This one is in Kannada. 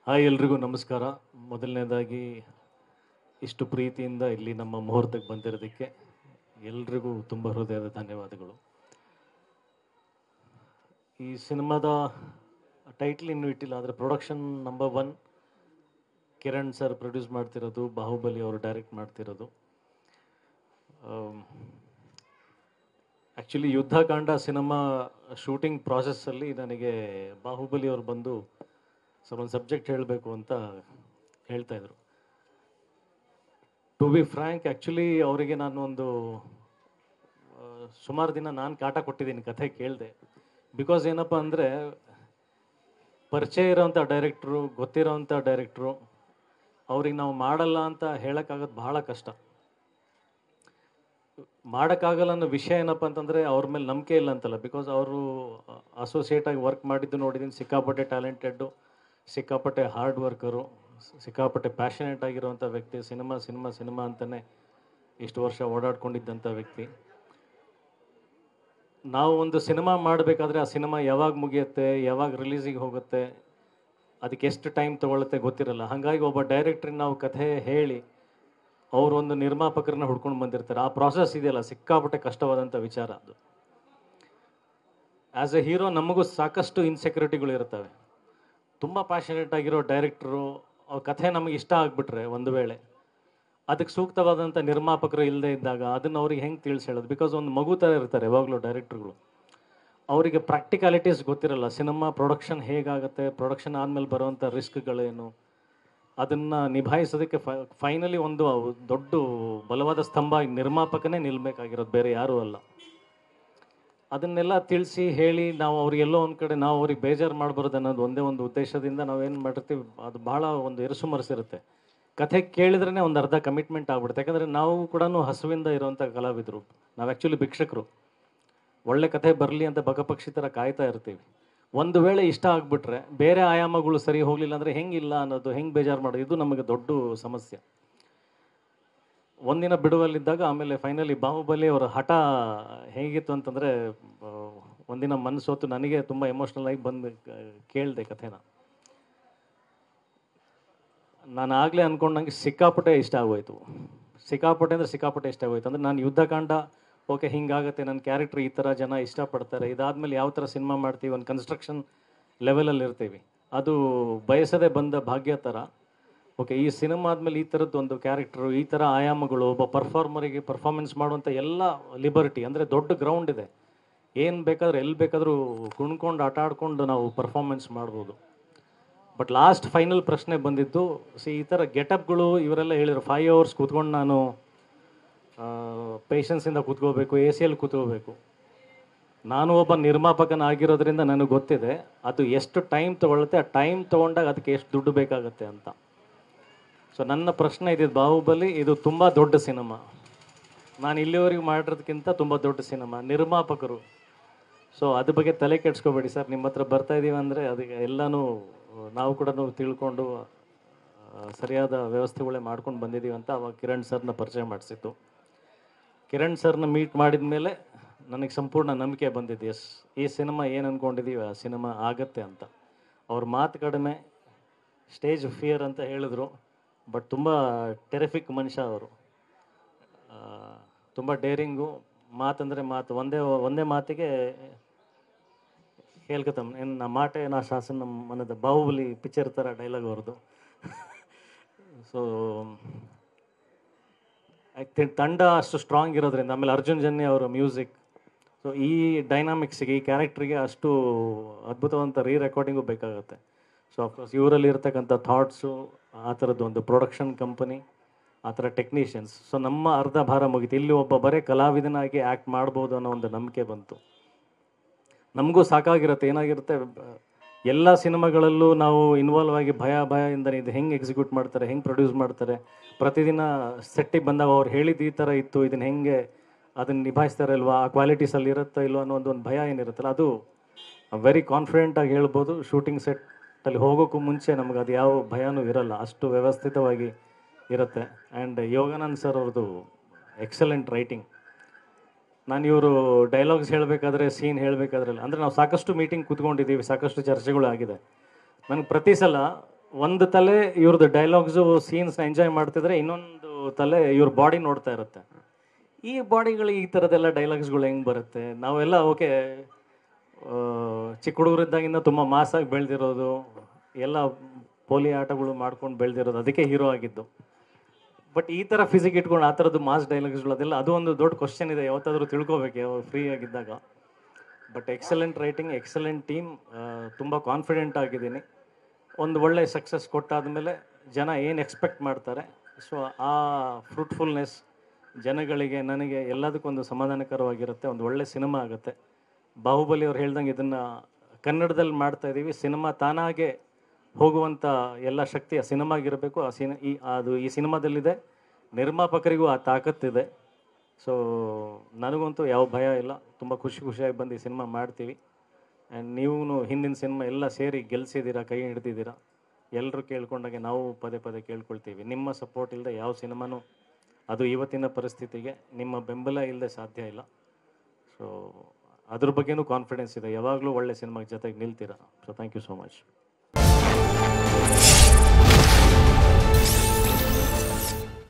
ಹಾಯ್ ಎಲ್ರಿಗೂ ನಮಸ್ಕಾರ. ಮೊದಲನೇದಾಗಿ ಇಷ್ಟು ಪ್ರೀತಿಯಿಂದ ಇಲ್ಲಿ ನಮ್ಮ ಮುಹೂರ್ತಕ್ಕೆ ಬಂದಿರೋದಕ್ಕೆ ಎಲ್ರಿಗೂ ತುಂಬ ಹೃದಯದ ಧನ್ಯವಾದಗಳು. ಈ ಸಿನಿಮಾದ ಟೈಟ್ಲ್ ಇನ್ನೂ ಇಟ್ಟಿಲ್ಲ, ಆದರೆ production number 1 Kiran sir produce ಮಾಡ್ತಿರೋದು, ಬಾಹುಬಲಿ ಅವರು ಡೈರೆಕ್ಟ್ ಮಾಡ್ತಿರೋದು. ಆ್ಯಕ್ಚುಲಿ ಯುದ್ಧಕಾಂಡ ಸಿನಿಮಾ ಶೂಟಿಂಗ್ ಪ್ರಾಸೆಸ್ಸಲ್ಲಿ ನನಗೆ ಬಾಹುಬಲಿ ಅವರು ಬಂದು ಸರ್ ಒಂದು ಸಬ್ಜೆಕ್ಟ್ ಹೇಳಬೇಕು ಅಂತ ಹೇಳ್ತಾಯಿದ್ರು. ಟು ಬಿ ಫ್ರ್ಯಾಂಕ್, ಆ್ಯಕ್ಚುಲಿ ಅವರಿಗೆ ನಾನು ಒಂದು ಸುಮಾರು ದಿನ ನಾನು ಕಾಟ ಕೊಟ್ಟಿದ್ದೀನಿ, ಕಥೆ ಕೇಳಿದೆ. ಬಿಕಾಸ್ ಏನಪ್ಪ ಅಂದರೆ, ಪರಿಚಯ ಇರೋವಂಥ ಡೈರೆಕ್ಟ್ರು, ಗೊತ್ತಿರೋವಂಥ ಡೈರೆಕ್ಟ್ರು, ಅವ್ರಿಗೆ ನಾವು ಮಾಡಲ್ಲ ಅಂತ ಹೇಳೋಕ್ಕಾಗೋದು ಬಹಳ ಕಷ್ಟ. ಮಾಡೋಕ್ಕಾಗಲ್ಲ ಅನ್ನೋ ವಿಷಯ ಏನಪ್ಪ ಅಂತಂದರೆ ಅವ್ರ ಮೇಲೆ ನಂಬಿಕೆ ಇಲ್ಲ ಅಂತಲ್ಲ. ಬಿಕಾಸ್ ಅವರು ಅಸೋಸಿಯೇಟಾಗಿ ವರ್ಕ್ ಮಾಡಿದ್ದು ನೋಡಿದ್ದೀನಿ. ಸಿಕ್ಕಾಪಟ್ಟೆ ಟ್ಯಾಲೆಂಟೆಡ್ಡು, ಸಿಕ್ಕಾಪಟ್ಟೆ ಹಾರ್ಡ್ ವರ್ಕರು, ಸಿಕ್ಕಾಪಟ್ಟೆ ಪ್ಯಾಷನೇಟ್ ಆಗಿರುವಂಥ ವ್ಯಕ್ತಿ. ಸಿನಿಮಾ ಸಿನಿಮಾ ಸಿನಿಮಾ ಅಂತಲೇ ಇಷ್ಟು ವರ್ಷ ಓಡಾಡ್ಕೊಂಡಿದ್ದಂಥ ವ್ಯಕ್ತಿ. ನಾವು ಒಂದು ಸಿನಿಮಾ ಮಾಡಬೇಕಾದ್ರೆ ಆ ಸಿನಿಮಾ ಯಾವಾಗ ಮುಗಿಯುತ್ತೆ, ಯಾವಾಗ ರಿಲೀಸಿಗೆ ಹೋಗುತ್ತೆ, ಅದಕ್ಕೆ ಎಷ್ಟು ಟೈಮ್ ತೊಗೊಳುತ್ತೆ ಗೊತ್ತಿರಲ್ಲ. ಹಾಗಾಗಿ ಒಬ್ಬ ಡೈರೆಕ್ಟ್ರಿಗೆ ನಾವು ಕಥೆ ಹೇಳಿ ಅವರು ಒಂದು ನಿರ್ಮಾಪಕರನ್ನ ಹುಡ್ಕೊಂಡು ಬಂದಿರ್ತಾರೆ. ಆ ಪ್ರಾಸೆಸ್ ಇದೆಯಲ್ಲ, ಸಿಕ್ಕಾಪಟ್ಟೆ ಕಷ್ಟವಾದಂಥ ವಿಚಾರ ಅದು. ಆ್ಯಸ್ ಎ ಹೀರೋ ನಮಗೂ ಸಾಕಷ್ಟು ಇನ್ಸೆಕ್ಯೂರಿಟಿಗಳು ಇರ್ತವೆ. ತುಂಬ ಪ್ಯಾಷನೇಟ್ ಆಗಿರೋ ಡೈರೆಕ್ಟ್ರು ಅವ್ರ ಕಥೆ ನಮಗೆ ಇಷ್ಟ ಆಗಿಬಿಟ್ರೆ, ಒಂದು ವೇಳೆ ಅದಕ್ಕೆ ಸೂಕ್ತವಾದಂಥ ನಿರ್ಮಾಪಕರು ಇಲ್ಲದೆ ಇದ್ದಾಗ ಅದನ್ನು ಅವ್ರಿಗೆ ಹೆಂಗೆ ತಿಳಿಸಿ ಹೇಳೋದು? ಬಿಕಾಸ್ ಒಂದು ಮಗು ಥರ ಇರ್ತಾರೆ ಯಾವಾಗಲೂ ಡೈರೆಕ್ಟ್ರುಗಳು. ಅವರಿಗೆ ಪ್ರಾಕ್ಟಿಕಾಲಿಟೀಸ್ ಗೊತ್ತಿರಲ್ಲ. ಸಿನಿಮಾ ಪ್ರೊಡಕ್ಷನ್ ಹೇಗಾಗುತ್ತೆ, ಪ್ರೊಡಕ್ಷನ್ ಆದಮೇಲೆ ಬರುವಂಥ ರಿಸ್ಕ್ಗಳೇನು, ಅದನ್ನು ನಿಭಾಯಿಸೋದಕ್ಕೆ ಫೈನಲಿ ಒಂದು ದೊಡ್ಡ ಬಲವಾದ ಸ್ತಂಭ ನಿರ್ಮಾಪಕನೇ ನಿಲ್ಲಬೇಕಾಗಿರೋದು, ಬೇರೆ ಯಾರೂ ಅಲ್ಲ. ಅದನ್ನೆಲ್ಲ ತಿಳಿಸಿ ಹೇಳಿ ನಾವು ಅವ್ರಿಗೆಲ್ಲೋ ಒಂದು ಕಡೆ ನಾವು ಅವ್ರಿಗೆ ಬೇಜಾರು ಮಾಡಬಾರ್ದು ಅನ್ನೋದು ಒಂದೇ ಒಂದು ಉದ್ದೇಶದಿಂದ ನಾವೇನು ಮಾಡಿರ್ತೀವಿ, ಅದು ಭಾಳ ಒಂದು ಎರಸುಮರಸಿರುತ್ತೆ. ಕಥೆ ಕೇಳಿದ್ರೇ ಒಂದು ಅರ್ಧ ಕಮಿಟ್ಮೆಂಟ್ ಆಗ್ಬಿಡುತ್ತೆ. ಯಾಕಂದರೆ ನಾವು ಕೂಡ ಹಸುವಿಂದ ಇರೋವಂಥ ಕಲಾವಿದರು. ನಾವು ಆ್ಯಕ್ಚುಲಿ ಭಿಕ್ಷಕರು. ಒಳ್ಳೆ ಕಥೆ ಬರಲಿ ಅಂತ ಬಕಪಕ್ಷಿ ಥರ ಕಾಯ್ತಾ ಇರ್ತೀವಿ. ಒಂದು ವೇಳೆ ಇಷ್ಟ ಆಗಿಬಿಟ್ರೆ ಬೇರೆ ಆಯಾಮಗಳು ಸರಿ ಹೋಗಲಿಲ್ಲ ಅಂದರೆ ಹೆಂಗಿಲ್ಲ ಅನ್ನೋದು, ಹೆಂಗೆ ಬೇಜಾರು ಮಾಡೋದು, ಇದು ನಮಗೆ ದೊಡ್ಡ ಸಮಸ್ಯೆ. ಒಂದಿನ ಬಿಡುವಲ್ಲಿದ್ದಾಗ ಆಮೇಲೆ ಫೈನಲಿ ಬಾಹುಬಲಿ ಅವರ ಹಠ ಹೇಗಿತ್ತು ಅಂತಂದರೆ, ಒಂದಿನ ಮನಸ್ಸೋತು ನನಗೆ ತುಂಬ ಎಮೋಷ್ನಲ್ ಆಗಿ ಬಂದು ಕೇಳಿದೆ ಕಥೆನ. ನಾನು ಆಗಲೇ ಅಂದ್ಕೊಂಡಂಗೆ ಸಿಕ್ಕಾಪಟ್ಟೆ ಇಷ್ಟ ಆಗೋಯ್ತು. ಸಿಕ್ಕಾಪಟ್ಟೆ ಅಂದರೆ ಸಿಕ್ಕಾಪಟ್ಟೆ ಇಷ್ಟ ಆಗೋಯ್ತು. ಅಂದರೆ ನಾನು ಯುದ್ಧಕಾಂಡ ಓಕೆ ಹಿಂಗಾಗುತ್ತೆ, ನನ್ನ ಕ್ಯಾರೆಕ್ಟ್ರ್ ಈ ಥರ ಜನ ಇಷ್ಟಪಡ್ತಾರೆ, ಇದಾದಮೇಲೆ ಯಾವ ಥರ ಸಿನಿಮಾ ಮಾಡ್ತೀವಿ, ಒಂದು ಕನ್ಸ್ಟ್ರಕ್ಷನ್ ಲೆವೆಲಲ್ಲಿ ಇರ್ತೀವಿ, ಅದು ಬಯಸದೇ ಬಂದ ಭಾಗ್ಯ ಥರ. ಓಕೆ, ಈ ಸಿನಿಮಾ ಆದಮೇಲೆ ಈ ಥರದ್ದು ಒಂದು ಕ್ಯಾರೆಕ್ಟ್ರು, ಈ ಥರ ಆಯಾಮಗಳು, ಒಬ್ಬ ಪರ್ಫಾರ್ಮರಿಗೆ ಪರ್ಫಾರ್ಮೆನ್ಸ್ ಮಾಡುವಂಥ ಎಲ್ಲ ಲಿಬರ್ಟಿ, ಅಂದರೆ ದೊಡ್ಡ ಗ್ರೌಂಡ್ ಇದೆ, ಏನು ಬೇಕಾದರೂ ಎಲ್ಲಿ ಬೇಕಾದರೂ ಕುಣ್ಕೊಂಡು ಆಟ ಆಡ್ಕೊಂಡು ನಾವು ಪರ್ಫಾರ್ಮೆನ್ಸ್ ಮಾಡ್ಬೋದು. ಬಟ್ ಲಾಸ್ಟ್ ಫೈನಲ್ ಪ್ರಶ್ನೆ ಬಂದಿದ್ದು, ಈ ಥರ ಗೆಟಪ್ಗಳು ಇವರೆಲ್ಲ ಹೇಳಿದ್ರು 5 hours ಕೂತ್ಕೊಂಡು ನಾನು ಪೇಷನ್ಸಿಂದ ಕೂತ್ಕೋಬೇಕು, ಎ ಸಿಯಲ್ಲಿ ಕೂತ್ಕೋಬೇಕು. ನಾನು ಒಬ್ಬ ನಿರ್ಮಾಪಕನಾಗಿರೋದ್ರಿಂದ ನನಗೆ ಗೊತ್ತಿದೆ ಅದು ಎಷ್ಟು ಟೈಮ್ ತೊಗೊಳುತ್ತೆ, ಆ ಟೈಮ್ ತೊಗೊಂಡಾಗ ಅದಕ್ಕೆ ಎಷ್ಟು ದುಡ್ಡು ಬೇಕಾಗುತ್ತೆ ಅಂತ. ಸೊ ನನ್ನ ಪ್ರಶ್ನೆ ಇದ್ದಿದ್ದು, ಬಾಹುಬಲಿ ಇದು ತುಂಬ ದೊಡ್ಡ ಸಿನಿಮಾ, ನಾನು ಇಲ್ಲಿವರೆಗೂ ಮಾಡಿರೋದಕ್ಕಿಂತ ತುಂಬ ದೊಡ್ಡ ಸಿನಿಮಾ, ನಿರ್ಮಾಪಕರು. ಸೊ ಅದ್ರ ಬಗ್ಗೆ ತಲೆ ಕೆಡ್ಸ್ಕೊಬೇಡಿ ಸರ್, ನಿಮ್ಮ ಹತ್ರ ಬರ್ತಾಯಿದ್ದೀವಿ ಅಂದರೆ ಅದಕ್ಕೆ ಎಲ್ಲನೂ ನಾವು ಕೂಡ ತಿಳ್ಕೊಂಡು ಸರಿಯಾದ ವ್ಯವಸ್ಥೆಗಳೇ ಮಾಡ್ಕೊಂಡು ಬಂದಿದ್ದೀವಿ ಅಂತ ಅವಾಗ ಕಿರಣ್ ಸರ್ನ ಪರಿಚಯ ಮಾಡಿಸಿತ್ತು. ಕಿರಣ್ ಸರ್ನ ಮೀಟ್ ಮಾಡಿದ ಮೇಲೆ ನನಗೆ ಸಂಪೂರ್ಣ ನಂಬಿಕೆ ಬಂದಿದೆ, ಎಸ್ ಈ ಸಿನಿಮಾ ಏನು ಅಂದ್ಕೊಂಡಿದ್ದೀವಿ ಆ ಸಿನಿಮಾ ಆಗತ್ತೆ ಅಂತ. ಅವ್ರ ಮಾತು ಕಡಿಮೆ, ಸ್ಟೇಜ್ ಫಿಯರ್ ಅಂತ ಹೇಳಿದ್ರು, ಬಟ್ ತುಂಬ ಟೆರಿಫಿಕ್ ಮನುಷ್ಯ ಅವರು. ತುಂಬ ಡೇರಿಂಗು, ಮಾತಂದರೆ ಮಾತು, ಒಂದೇ ಮಾತಿಗೆ ಹೇಳ್ಕತ್ತಮ್ಮ ಏನು ನಾ ಮಾಟೆ ನಾ ಶಾಸನ ನಮ್ಮ ಮನದ, ಬಾಹುಬಲಿ ಪಿಕ್ಚರ್ ಥರ ಡೈಲಾಗ್ ಅವ್ರದ್ದು. ಸೊ ತಂಡ ಅಷ್ಟು ಸ್ಟ್ರಾಂಗ್ ಇರೋದ್ರಿಂದ, ಆಮೇಲೆ ಅರ್ಜುನ್ ಜನ್ಯ ಅವರ ಮ್ಯೂಸಿಕ್, ಸೊ ಈ ಡೈನಾಮಿಕ್ಸಿಗೆ, ಈ ಕ್ಯಾರೆಕ್ಟ್ರಿಗೆ ಅಷ್ಟು ಅದ್ಭುತವಂತ ರೆಕಾರ್ಡಿಂಗು ಬೇಕಾಗುತ್ತೆ. ಸೊ ಅಫ್ಕೋರ್ಸ್ ಇವರಲ್ಲಿ ಇರ್ತಕ್ಕಂಥ ಥಾಟ್ಸು, ಆ ಥರದ್ದು ಒಂದು ಪ್ರೊಡಕ್ಷನ್ ಕಂಪನಿ, ಆ ಥರ ಟೆಕ್ನಿಷಿಯನ್ಸ್. ಸೊ ನಮ್ಮ ಅರ್ಧ ಭಾರ ಮುಗೀತು. ಇಲ್ಲಿ ಒಬ್ಬ ಬರೀ ಕಲಾವಿದನಾಗಿ ಆ್ಯಕ್ಟ್ ಮಾಡ್ಬೋದು ಅನ್ನೋ ಒಂದು ನಂಬಿಕೆ ಬಂತು. ನಮಗೂ ಸಾಕಾಗಿರುತ್ತೆ, ಏನಾಗಿರುತ್ತೆ ಎಲ್ಲ ಸಿನಿಮಾಗಳಲ್ಲೂ ನಾವು ಇನ್ವಾಲ್ವ್ ಆಗಿ ಭಯದಿಂದ ಇದು ಹೆಂಗೆ ಎಕ್ಸಿಕ್ಯೂಟ್ ಮಾಡ್ತಾರೆ, ಹೆಂಗೆ ಪ್ರೊಡ್ಯೂಸ್ ಮಾಡ್ತಾರೆ, ಪ್ರತಿದಿನ ಸೆಟ್ಟಿಗೆ ಬಂದಾಗ ಅವ್ರು ಹೇಳಿದ್ದು ಈ ಥರ ಇತ್ತು, ಇದನ್ನು ಹೆಂಗೆ ಅದನ್ನು ನಿಭಾಯಿಸ್ತಾರೆ ಇಲ್ವಾ, ಆ ಕ್ವಾಲಿಟೀಸಲ್ಲಿ ಇರುತ್ತೋ ಇಲ್ವೋ ಅನ್ನೋ ಒಂದು ಭಯ ಏನಿರುತ್ತಲ್ಲ, ಅದು ವೆರಿ ಕಾನ್ಫಿಡೆಂಟಾಗಿ ಹೇಳ್ಬೋದು. ಶೂಟಿಂಗ್ ಸೆಟ್ಟಲ್ಲಿ ಹೋಗೋಕ್ಕೂ ಮುಂಚೆ ನಮಗೆ ಅದು ಯಾವ ಭಯನೂ ಇರಲ್ಲ, ಅಷ್ಟು ವ್ಯವಸ್ಥಿತವಾಗಿ ಇರುತ್ತೆ. ಆ್ಯಂಡ್ ಯೋಗಾನಂದ್ ಸರ್ ಅವ್ರದ್ದು ಎಕ್ಸಲೆಂಟ್ ರೈಟಿಂಗ್. ನಾನು ಇವರು ಡೈಲಾಗ್ಸ್ ಹೇಳಬೇಕಾದ್ರೆ, ಸೀನ್ ಹೇಳಬೇಕಾದ್ರೆ ಅಂದರೆ ನಾವು ಸಾಕಷ್ಟು ಮೀಟಿಂಗ್ ಕೂತ್ಕೊಂಡಿದ್ದೀವಿ, ಸಾಕಷ್ಟು ಚರ್ಚೆಗಳು ಆಗಿದೆ. ನನಗೆ ಪ್ರತಿ ಸಲ ಒಂದು ತಲೆ ಇವ್ರದ್ದು ಡೈಲಾಗ್ಸು ಸೀನ್ಸ್ನ ಎಂಜಾಯ್ ಮಾಡ್ತಿದ್ರೆ, ಇನ್ನೊಂದು ತಲೆ ಇವ್ರ ಬಾಡಿ ನೋಡ್ತಾ ಇರುತ್ತೆ. ಈ ಬಾಡಿಗಳಿಗೆ ಈ ಥರದ್ದೆಲ್ಲ ಡೈಲಾಗ್ಸ್ಗಳು ಹೆಂಗೆ ಬರುತ್ತೆ? ನಾವೆಲ್ಲ ಓಕೆ, ಚಿಕ್ಕ ಹುಡುಗರಿದ್ದಾಗಿಂದ ತುಂಬ ಮಾಸಾಗಿ ಬೆಳೆದಿರೋದು, ಎಲ್ಲ ಪೋಲಿ ಆಟಗಳು ಮಾಡ್ಕೊಂಡು ಬೆಳೆದಿರೋದು, ಅದಕ್ಕೆ ಹೀರೋ ಆಗಿದ್ದು. ಬಟ್ ಈ ಥರ ಫಿಸಿಕ್ ಇಟ್ಕೊಂಡು ಆ ಥರದ್ದು ಮಾಸ್ ಡೈಲಾಗ್ಸ್ಗಳು ಅದೆಲ್ಲ, ಅದು ಒಂದು ದೊಡ್ಡ ಕ್ವಶನ್ ಇದೆ. ಯಾವತ್ತಾದರೂ ತಿಳ್ಕೊಬೇಕು ಯಾವಾಗ ಫ್ರೀ ಆಗಿದ್ದಾಗ. But excellent writing, excellent team, ತುಂಬ ಕಾನ್ಫಿಡೆಂಟ್ ಆಗಿದ್ದೀನಿ. ಒಂದು ಒಳ್ಳೆ ಸಕ್ಸಸ್ ಕೊಟ್ಟಾದಮೇಲೆ ಜನ ಏನು ಎಕ್ಸ್ಪೆಕ್ಟ್ ಮಾಡ್ತಾರೆ, ಸೊ ಆ ಫ್ರೂಟ್ಫುಲ್ನೆಸ್ ಜನಗಳಿಗೆ, ನನಗೆ ಎಲ್ಲದಕ್ಕೊಂದು ಸಮಾಧಾನಕರವಾಗಿರುತ್ತೆ. ಒಂದು ಒಳ್ಳೆ ಸಿನಿಮಾ ಆಗುತ್ತೆ. ಬಾಹುಬಲಿ ಅವ್ರು ಹೇಳ್ದಂಗೆ ಇದನ್ನು ಕನ್ನಡದಲ್ಲಿ ಮಾಡ್ತಾ ಇದ್ದೀವಿ. ಸಿನಿಮಾ ತಾನಾಗೆ ಹೋಗುವಂಥ ಎಲ್ಲ ಶಕ್ತಿ ಆ ಸಿನಿಮಾಗಿರಬೇಕು. ಈ ಸಿನಿಮಾದಲ್ಲಿದೆ. ನಿರ್ಮಾಪಕರಿಗೂ ಆ ತಾಕತ್ತಿದೆ. ಸೊ ನನಗಂತೂ ಯಾವ ಭಯ ಇಲ್ಲ. ತುಂಬ ಖುಷಿಯಾಗಿ ಬಂದು ಈ ಸಿನಿಮಾ ಮಾಡ್ತೀವಿ. ಆ್ಯಂಡ್ ನೀವು ಹಿಂದಿನ ಸಿನಿಮಾ ಎಲ್ಲ ಸೇರಿ ಗೆಲ್ಸಿದ್ದೀರಾ, ಕೈ ಹಿಡ್ದಿದ್ದೀರಾ. ಎಲ್ಲರೂ ಕೇಳ್ಕೊಂಡಾಗೆ ನಾವು ಪದೇ ಪದೇ ಕೇಳ್ಕೊಳ್ತೀವಿ. ನಿಮ್ಮ ಸಪೋರ್ಟ್ ಇಲ್ಲದೆ ಯಾವ ಸಿನಿಮಾನೂ, ಅದು ಇವತ್ತಿನ ಪರಿಸ್ಥಿತಿಗೆ ನಿಮ್ಮ ಬೆಂಬಲ ಇಲ್ಲದೆ ಸಾಧ್ಯ ಇಲ್ಲ. ಸೊ ಅದ್ರ ಬಗ್ಗೆನೂ ಕಾನ್ಫಿಡೆನ್ಸ್ ಇದೆ. ಯಾವಾಗಲೂ ಒಳ್ಳೆ ಸಿನಿಮಾಗೆ ಜೊತೆಗೆ ನಿಲ್ತೀರಾ. So thank you so much.